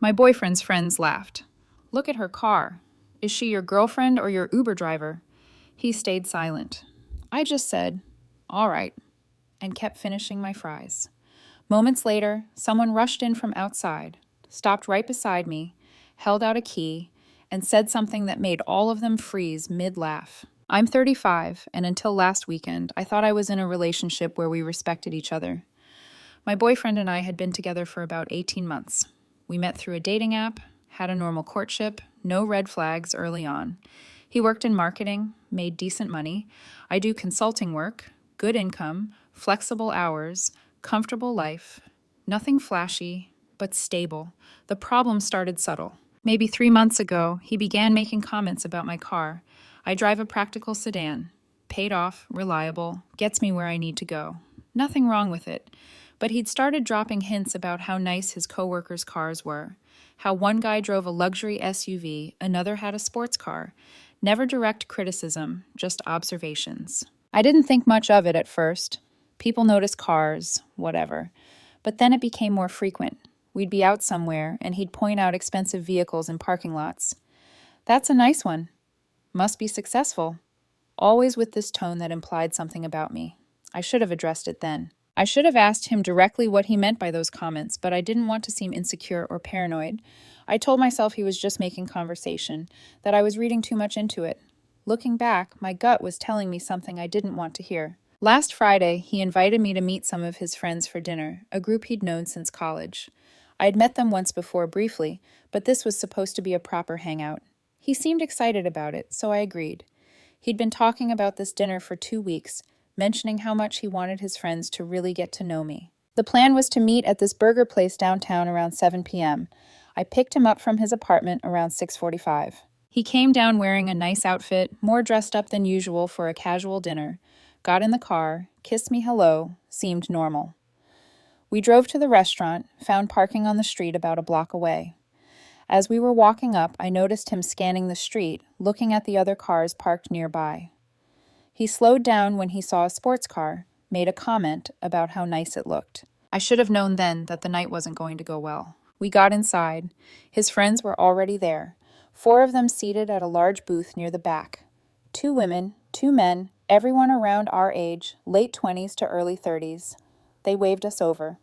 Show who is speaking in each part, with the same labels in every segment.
Speaker 1: My boyfriend's friends laughed. Look at her car. Is she your girlfriend or your Uber driver? He stayed silent. I just said, all right, and kept finishing my fries. Moments later, someone rushed in from outside, stopped right beside me, held out a key, and said something that made all of them freeze mid-laugh. I'm 35, and until last weekend, I thought I was in a relationship where we respected each other. My boyfriend and I had been together for about 18 months. We met through a dating app, had a normal courtship, no red flags early on. He worked in marketing, made decent money. I do consulting work, good income, flexible hours, comfortable life. Nothing flashy, but stable. The problem started subtle. Maybe 3 months ago, he began making comments about my car. I drive a practical sedan. Paid off, reliable, gets me where I need to go. Nothing wrong with it. But he'd started dropping hints about how nice his coworkers' cars were. How one guy drove a luxury SUV, another had a sports car. Never direct criticism, just observations. I didn't think much of it at first. People notice cars, whatever. But then it became more frequent. We'd be out somewhere, and he'd point out expensive vehicles in parking lots. That's a nice one. Must be successful. Always with this tone that implied something about me. I should have addressed it then. I should have asked him directly what he meant by those comments, but I didn't want to seem insecure or paranoid. I told myself he was just making conversation, that I was reading too much into it. Looking back, my gut was telling me something I didn't want to hear. Last Friday, he invited me to meet some of his friends for dinner, a group he'd known since college. I had met them once before briefly, but this was supposed to be a proper hangout. He seemed excited about it, so I agreed. He'd been talking about this dinner for 2 weeks, mentioning how much he wanted his friends to really get to know me. The plan was to meet at this burger place downtown around 7 p.m. I picked him up from his apartment around 6:45. He came down wearing a nice outfit, more dressed up than usual for a casual dinner, got in the car, kissed me hello, seemed normal. We drove to the restaurant, found parking on the street about a block away. As we were walking up, I noticed him scanning the street, looking at the other cars parked nearby. He slowed down when he saw a sports car, made a comment about how nice it looked. I should have known then that the night wasn't going to go well. We got inside. His friends were already there, 4 of them seated at a large booth near the back. 2 women, 2 men, everyone around our age, late 20s to early 30s. They waved us over.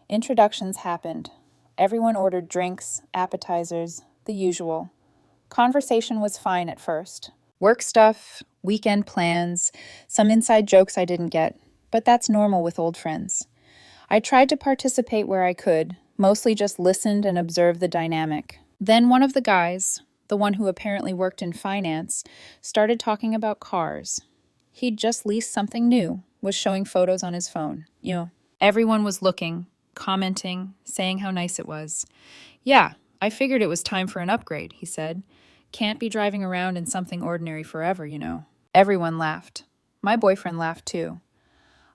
Speaker 1: Introductions happened. Everyone ordered drinks, appetizers, the usual. Conversation was fine at first. Work stuff, weekend plans, some inside jokes I didn't get, but that's normal with old friends. I tried to participate where I could, mostly just listened and observed the dynamic. Then one of the guys, the one who apparently worked in finance, started talking about cars. He'd just leased something new, was showing photos on his phone. Everyone was looking, commenting, saying how nice it was. Yeah, I figured it was time for an upgrade, he said. Can't be driving around in something ordinary forever, Everyone laughed. My boyfriend laughed too.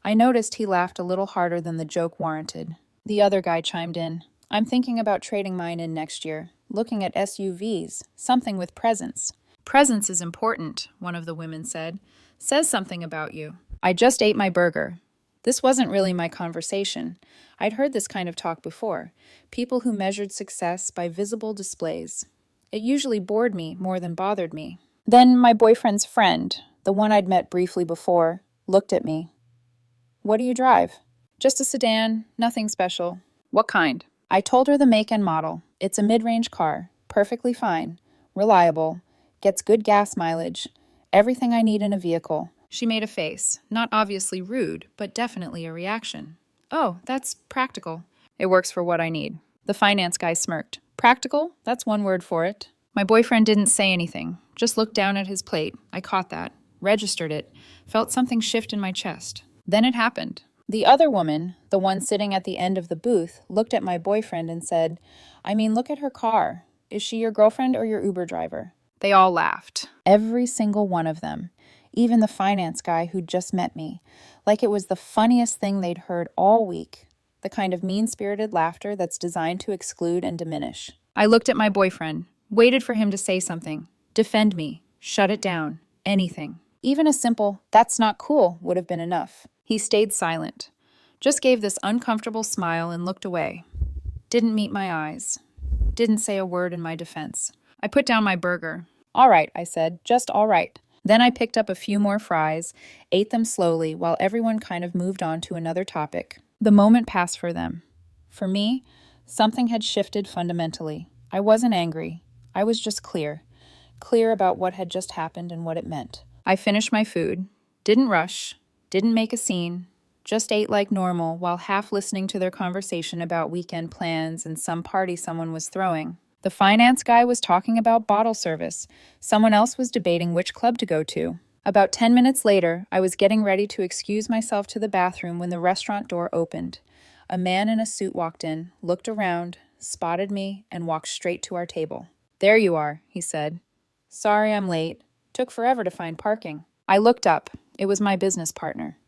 Speaker 1: I noticed he laughed a little harder than the joke warranted. The other guy chimed in. I'm thinking about trading mine in next year, looking at SUVs, something with presence. Presence is important, one of the women said. Says something about you. I just ate my burger. This wasn't really my conversation. I'd heard this kind of talk before. People who measured success by visible displays. It usually bored me more than bothered me. Then my boyfriend's friend, the one I'd met briefly before, looked at me. What do you drive? Just a sedan, nothing special. What kind? I told her the make and model. It's a mid-range car, perfectly fine, reliable, gets good gas mileage, everything I need in a vehicle. She made a face, not obviously rude, but definitely a reaction. Oh, that's practical. It works for what I need. The finance guy smirked. Practical? That's one word for it. My boyfriend didn't say anything, just looked down at his plate. I caught that, registered it, felt something shift in my chest. Then it happened. The other woman, the one sitting at the end of the booth, looked at my boyfriend and said, look at her car. Is she your girlfriend or your Uber driver? They all laughed. Every single one of them. Even the finance guy who'd just met me. Like it was the funniest thing they'd heard all week. The kind of mean-spirited laughter that's designed to exclude and diminish. I looked at my boyfriend, waited for him to say something. Defend me. Shut it down. Anything. Even a simple, that's not cool, would have been enough. He stayed silent. Just gave this uncomfortable smile and looked away. Didn't meet my eyes. didn't say a word in my defense. I put down my burger. All right, I said, just all right. Then I picked up a few more fries, ate them slowly while everyone kind of moved on to another topic. The moment passed for them. For me, something had shifted fundamentally. I wasn't angry. I was just clear. Clear about what had just happened and what it meant. I finished my food, didn't rush, didn't make a scene, just ate like normal while half listening to their conversation about weekend plans and some party someone was throwing. The finance guy was talking about bottle service. Someone else was debating which club to go to. About 10 minutes later, I was getting ready to excuse myself to the bathroom when the restaurant door opened. A man in a suit walked in, looked around, spotted me, and walked straight to our table. "There you are," he said. "Sorry I'm late. Took forever to find parking." I looked up. It was my business partner.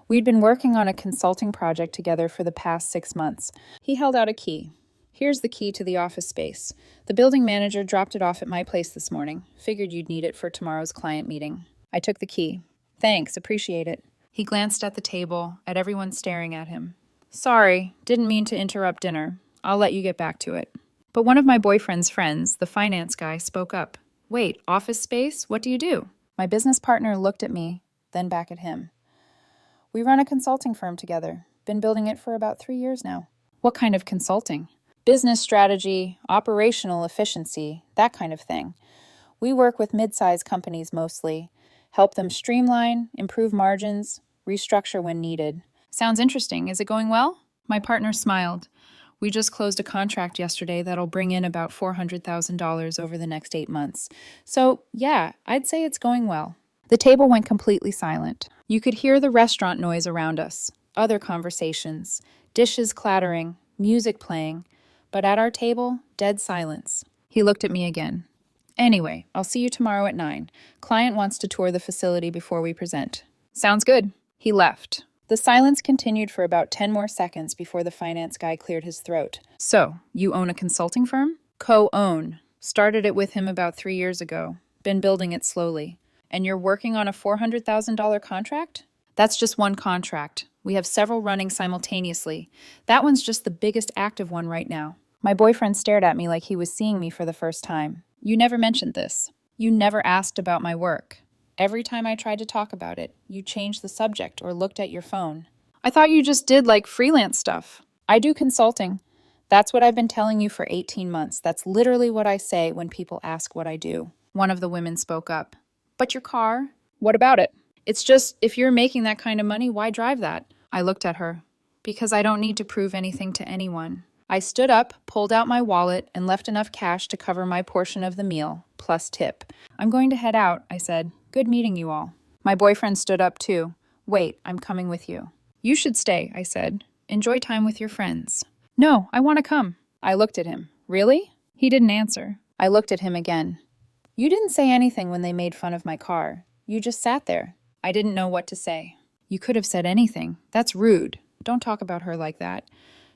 Speaker 1: We'd been working on a consulting project together for the past 6 months. He held out a key. "Here's the key to the office space. The building manager dropped it off at my place this morning. Figured you'd need it for tomorrow's client meeting." I took the key. "Thanks, appreciate it." He glanced at the table, at everyone staring at him. "Sorry, didn't mean to interrupt dinner. I'll let you get back to it." But one of my boyfriend's friends, the finance guy, spoke up. "Wait, office space? What do you do?" My business partner looked at me, then back at him. "We run a consulting firm together. Been building it for about 3 years now." "What kind of consulting?" "Business strategy, operational efficiency, that kind of thing. We work with mid-sized companies mostly, help them streamline, improve margins, restructure when needed." "Sounds interesting. Is it going well?" My partner smiled. "We just closed a contract yesterday that'll bring in about $400,000 over the next 8 months. So, yeah, I'd say it's going well." The table went completely silent. You could hear the restaurant noise around us, other conversations, dishes clattering, music playing, but at our table, dead silence. He looked at me again. "Anyway, I'll see you tomorrow at 9. Client wants to tour the facility before we present." "Sounds good." He left. The silence continued for about 10 more seconds before the finance guy cleared his throat. "So, you own a consulting firm?" "Co-own. Started it with him about 3 years ago. Been building it slowly." "And you're working on a $400,000 contract?" "That's just one contract. We have several running simultaneously. That one's just the biggest active one right now." My boyfriend stared at me like he was seeing me for the first time. "You never mentioned this. You never asked about my work. Every time I tried to talk about it, you changed the subject or looked at your phone." "I thought you just did like freelance stuff." "I do consulting. That's what I've been telling you for 18 months. That's literally what I say when people ask what I do." One of the women spoke up. "But your car? What about it? It's just, if you're making that kind of money, why drive that?" I looked at her. "Because I don't need to prove anything to anyone." I stood up, pulled out my wallet, and left enough cash to cover my portion of the meal, plus tip. "I'm going to head out," I said. "Good meeting you all." My boyfriend stood up too. "Wait, I'm coming with you." "You should stay," I said. "Enjoy time with your friends." "No, I want to come." I looked at him. "Really?" He didn't answer. I looked at him again. "You didn't say anything when they made fun of my car. You just sat there." I didn't know what to say. "You could have said anything. That's rude. Don't talk about her like that.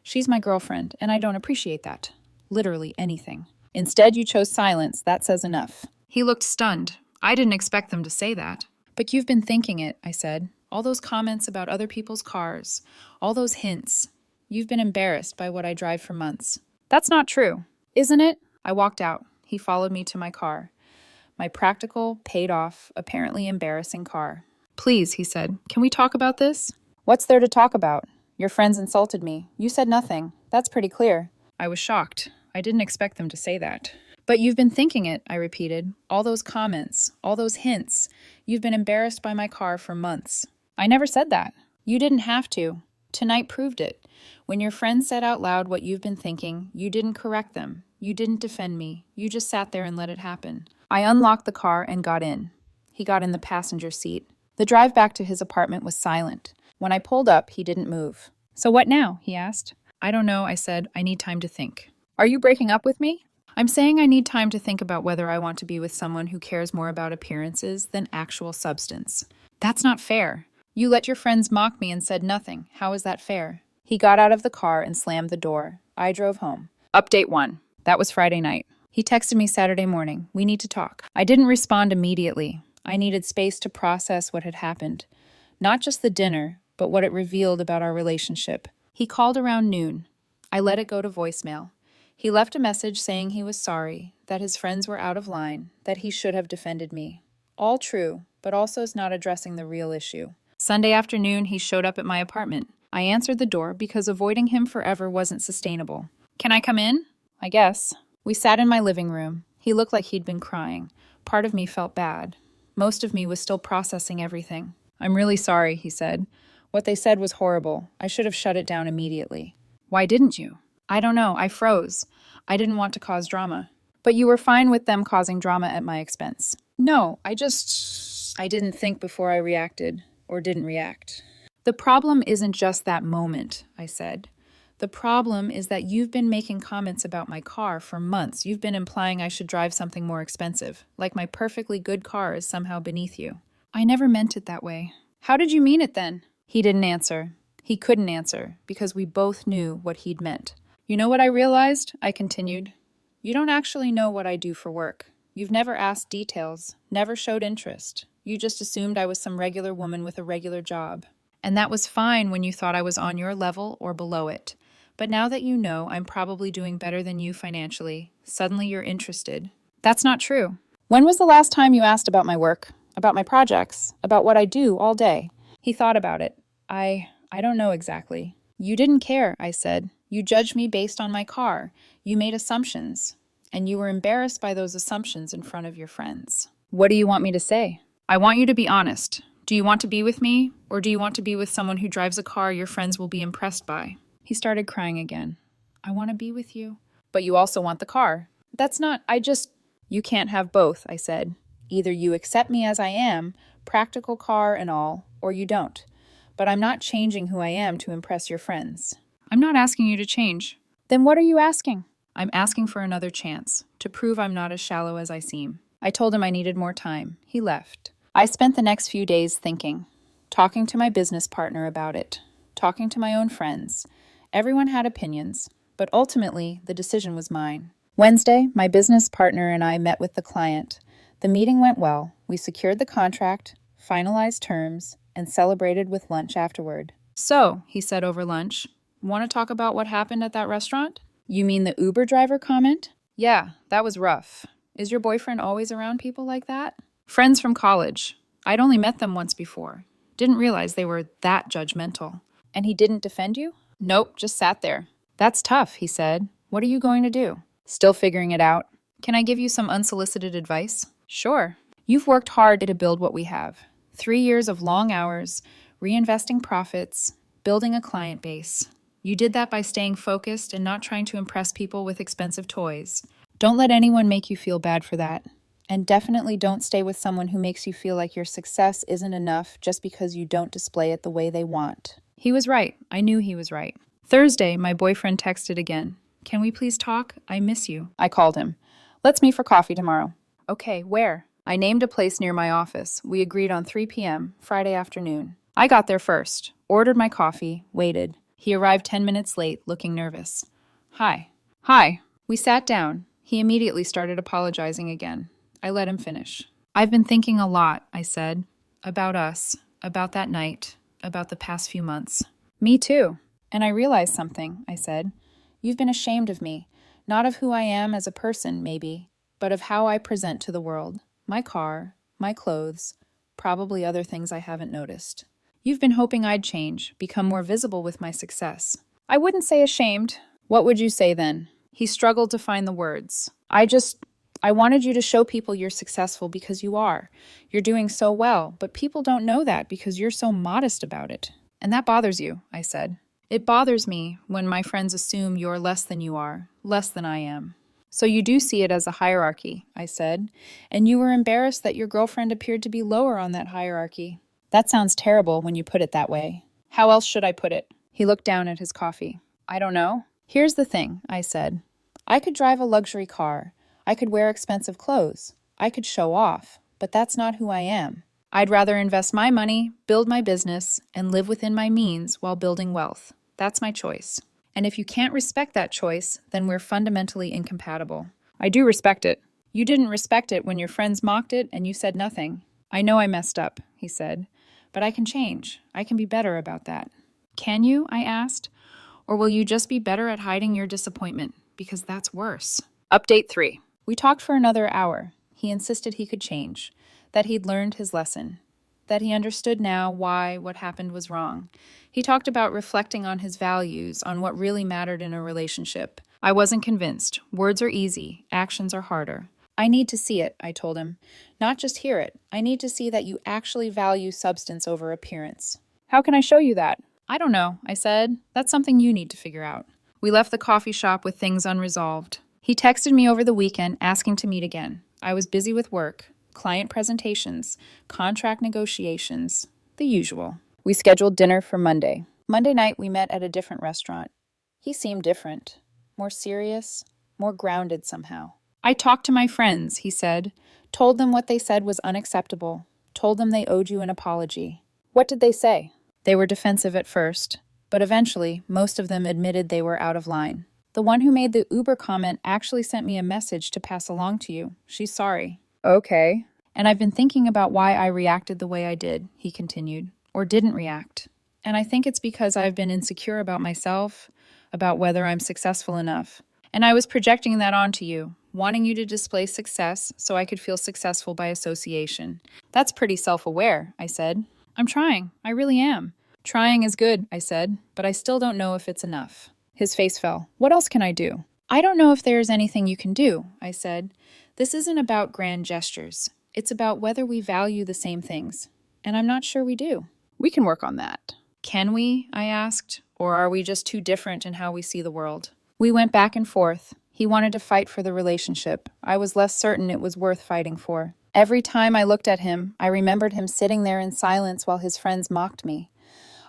Speaker 1: She's my girlfriend, and I don't appreciate that. Literally anything. Instead, you chose silence. That says enough." He looked stunned. I didn't expect them to say that. "But you've been thinking it," I said. "All those comments about other people's cars. All those hints. You've been embarrassed by what I drive for months." "That's not true." "Isn't it?" I walked out. He followed me to my car. My practical, paid-off, apparently embarrassing car. "Please," he said, "can we talk about this?" "What's there to talk about? Your friends insulted me. You said nothing. That's pretty clear." I was shocked. I didn't expect them to say that. "But you've been thinking it," I repeated. "All those comments, all those hints. You've been embarrassed by my car for months." "I never said that." "You didn't have to. Tonight proved it. When your friends said out loud what you've been thinking, you didn't correct them. You didn't defend me. You just sat there and let it happen." I unlocked the car and got in. He got in the passenger seat. The drive back to his apartment was silent. When I pulled up, he didn't move. "So what now?" he asked. "I don't know," I said. "I need time to think." "Are you breaking up with me?" "I'm saying I need time to think about whether I want to be with someone who cares more about appearances than actual substance." "That's not fair." "You let your friends mock me and said nothing. How is that fair?" He got out of the car and slammed the door. I drove home. Update 1. That was Friday night. He texted me Saturday morning. "We need to talk." I didn't respond immediately. I needed space to process what had happened. Not just the dinner, but what it revealed about our relationship. He called around noon. I let it go to voicemail. He left a message saying he was sorry, that his friends were out of line, that he should have defended me. All true, but also is not addressing the real issue. Sunday afternoon, he showed up at my apartment. I answered the door because avoiding him forever wasn't sustainable. Can I come in? I guess. We sat in my living room. He looked like he'd been crying. Part of me felt bad. Most of me was still processing everything. I'm really sorry, he said. What they said was horrible. I should have shut it down immediately. Why didn't you? I don't know. I froze. I didn't want to cause drama. But you were fine with them causing drama at my expense. No, I didn't think before I reacted, or didn't react. The problem isn't just that moment, I said. The problem is that you've been making comments about my car for months. You've been implying I should drive something more expensive, like my perfectly good car is somehow beneath you. I never meant it that way. How did you mean it then? He didn't answer. He couldn't answer, because we both knew what he'd meant. You know what I realized? I continued. You don't actually know what I do for work. You've never asked details, never showed interest. You just assumed I was some regular woman with a regular job. And that was fine when you thought I was on your level or below it. But now that you know I'm probably doing better than you financially, suddenly you're interested. That's not true. When was the last time you asked about my work, about my projects, about what I do all day? He thought about it. I don't know exactly. You didn't care, I said. You judged me based on my car. You made assumptions. And you were embarrassed by those assumptions in front of your friends. What do you want me to say? I want you to be honest. Do you want to be with me, or do you want to be with someone who drives a car your friends will be impressed by? He started crying again. I want to be with you. But you also want the car. You can't have both, I said. Either you accept me as I am, practical car and all, or you don't. But I'm not changing who I am to impress your friends. I'm not asking you to change. Then what are you asking? I'm asking for another chance, to prove I'm not as shallow as I seem. I told him I needed more time. He left. I spent the next few days thinking, talking to my business partner about it, talking to my own friends. Everyone had opinions, but ultimately the decision was mine. Wednesday, my business partner and I met with the client. The meeting went well. We secured the contract, finalized terms, and celebrated with lunch afterward. So, he said over lunch, want to talk about what happened at that restaurant? You mean the Uber driver comment? Yeah, that was rough. Is your boyfriend always around people like that? Friends from college. I'd only met them once before. Didn't realize they were that judgmental. And he didn't defend you? Nope, just sat there. That's tough, he said. What are you going to do? Still figuring it out. Can I give you some unsolicited advice? Sure. You've worked hard to build what we have. 3 years of long hours, reinvesting profits, building a client base. You did that by staying focused and not trying to impress people with expensive toys. Don't let anyone make you feel bad for that. And definitely don't stay with someone who makes you feel like your success isn't enough just because you don't display it the way they want. He was right. I knew he was right. Thursday, my boyfriend texted again. Can we please talk? I miss you. I called him. Let's meet for coffee tomorrow. Okay, where? I named a place near my office. We agreed on 3 p.m., Friday afternoon. I got there first, ordered my coffee, waited. He arrived 10 minutes late, looking nervous. Hi. Hi. We sat down. He immediately started apologizing again. I let him finish. I've been thinking a lot, I said. About us, about that night, about the past few months. Me too. And I realized something, I said. You've been ashamed of me, not of who I am as a person, maybe, but of how I present to the world. My car, my clothes, probably other things I haven't noticed. You've been hoping I'd change, become more visible with my success. I wouldn't say ashamed. What would you say then? He struggled to find the words. I wanted you to show people you're successful because you are. You're doing so well, but people don't know that because you're so modest about it. And that bothers you, I said. It bothers me when my friends assume you're less than you are, less than I am. So you do see it as a hierarchy, I said, and you were embarrassed that your girlfriend appeared to be lower on that hierarchy. That sounds terrible when you put it that way. How else should I put it? He looked down at his coffee. I don't know. Here's the thing, I said. I could drive a luxury car. I could wear expensive clothes. I could show off, but that's not who I am. I'd rather invest my money, build my business, and live within my means while building wealth. That's my choice. And if you can't respect that choice, then we're fundamentally incompatible. I do respect it. You didn't respect it when your friends mocked it and you said nothing. I know I messed up, he said, but I can change. I can be better about that. Can you? I asked. Or will you just be better at hiding your disappointment? because that's worse. Update 3. We talked for another hour. He insisted he could change, that he'd learned his lesson, that he understood now why what happened was wrong. He talked about reflecting on his values, on what really mattered in a relationship. I wasn't convinced. Words are easy, actions are harder. I need to see it, I told him. Not just hear it. I need to see that you actually value substance over appearance. How can I show you that? I don't know, I said. That's something you need to figure out. We left the coffee shop with things unresolved. He texted me over the weekend asking to meet again. I was busy with work, client presentations, contract negotiations, the usual. We scheduled dinner for Monday. Monday night, we met at a different restaurant. He seemed different, more serious, more grounded somehow. I talked to my friends, he said, told them what they said was unacceptable, told them they owed you an apology. What did they say? They were defensive at first, but eventually, most of them admitted they were out of line. The one who made the Uber comment actually sent me a message to pass along to you. She's sorry. Okay. And I've been thinking about why I reacted the way I did, he continued, or didn't react. And I think it's because I've been insecure about myself, about whether I'm successful enough. And I was projecting that onto you, wanting you to display success so I could feel successful by association. That's pretty self-aware, I said. I'm trying. I really am. Trying is good, I said, but I still don't know if it's enough. His face fell. What else can I do? I don't know if there's anything you can do, I said. This isn't about grand gestures. It's about whether we value the same things. And I'm not sure we do. We can work on that. Can we? I asked. Or are we just too different in how we see the world? We went back and forth. He wanted to fight for the relationship. I was less certain it was worth fighting for. Every time I looked at him, I remembered him sitting there in silence while his friends mocked me.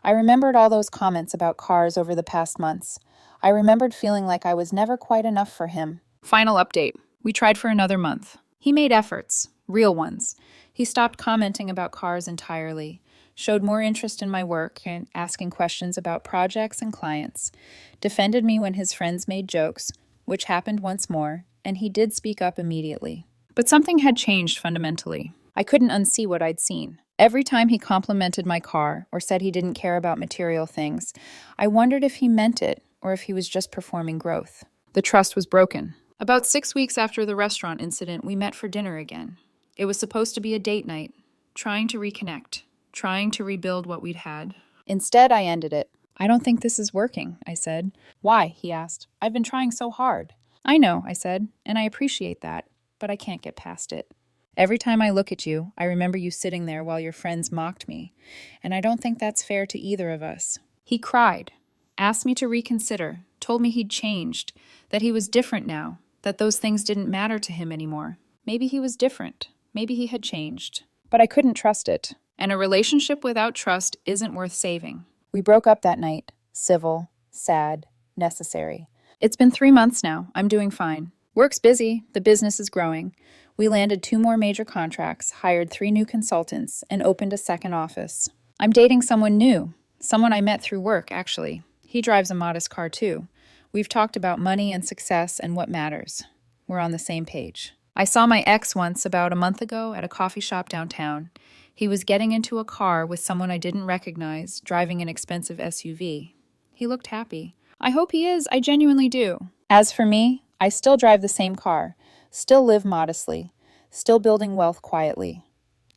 Speaker 1: I remembered all those comments about cars over the past months. I remembered feeling like I was never quite enough for him. Final update. We tried for another month. He made efforts, real ones. He stopped commenting about cars entirely, showed more interest in my work and asking questions about projects and clients, defended me when his friends made jokes, which happened once more, and he did speak up immediately. But something had changed fundamentally. I couldn't unsee what I'd seen. Every time he complimented my car or said he didn't care about material things, I wondered if he meant it or if he was just performing growth. The trust was broken. About 6 weeks after the restaurant incident, we met for dinner again. It was supposed to be a date night, trying to reconnect, trying to rebuild what we'd had. Instead, I ended it. I don't think this is working, I said. Why? He asked. I've been trying so hard. I know, I said, and I appreciate that, but I can't get past it. Every time I look at you, I remember you sitting there while your friends mocked me, and I don't think that's fair to either of us. He cried, asked me to reconsider, told me he'd changed, that he was different now, that those things didn't matter to him anymore. Maybe he was different. Maybe he had changed. But I couldn't trust it. And a relationship without trust isn't worth saving. We broke up that night. Civil, sad, necessary. It's been 3 months now. I'm doing fine. Work's busy. The business is growing. We landed 2 more major contracts, hired 3 new consultants, and opened a second office. I'm dating someone new. Someone I met through work, actually. He drives a modest car, too. We've talked about money and success and what matters. We're on the same page. I saw my ex once about a month ago at a coffee shop downtown. He was getting into a car with someone I didn't recognize, driving an expensive SUV. He looked happy. I hope he is. I genuinely do. As for me, I still drive the same car, still live modestly, still building wealth quietly.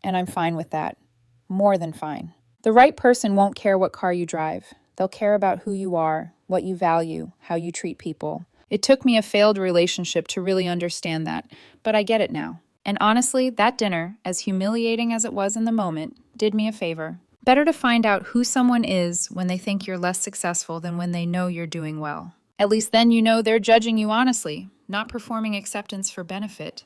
Speaker 1: And I'm fine with that. More than fine. The right person won't care what car you drive. They'll care about who you are, what you value, how you treat people. It took me a failed relationship to really understand that, but I get it now. And honestly, that dinner, as humiliating as it was in the moment, did me a favor. Better to find out who someone is when they think you're less successful than when they know you're doing well. At least then you know they're judging you honestly, not performing acceptance for benefit.